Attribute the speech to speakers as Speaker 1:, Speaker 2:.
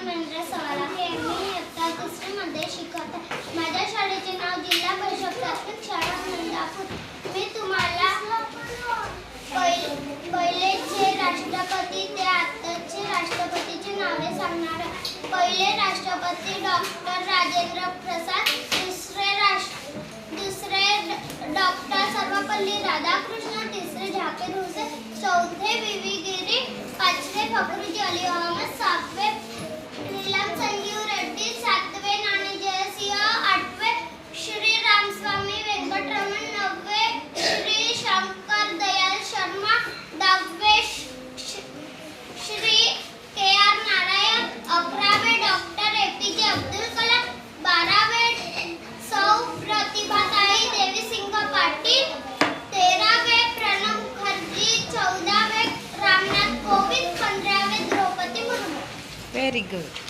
Speaker 1: महेंद्र सवालाखे मी इयत्ता 3री मध्ये शिकत आहे. माझ्या शाळेचे नाव जिल्हा परिषद प्राथमिक शाळा नंदापूर. मी तुम्हाला पहिलेचे राष्ट्रपती ते आताचे राष्ट्रपतीची नावे सांगणार आहे. पहिले राष्ट्रपती डॉक्टर राजेंद्र प्रसाद, दुसरे डॉक्टर सर्वपल्ली राधाकृष्णन, तिसरे झाकीर हुसेन, चौथे वी गिरी, पाचवे फखरुद्दीन अली अहमद, सातवे नीलम संजीव रेड्डी, सातवे नानी जयसिंह, आठवे श्री रामस्वामी वेंकटरमण, नववे श्री शंकर दयाल शर्मा, दहावे श्री के.आर. नारायण, 11वे डॉक्टर ए.पी.जे. अब्दुल कलाम, 12वे सौ प्रतिभाताई देवीसिंग पाटील, 13वे प्रणब मुखर्जी, 14वे रामनाथ कोविंद, 15वे द्रौपदी मुर्मू.
Speaker 2: Very good.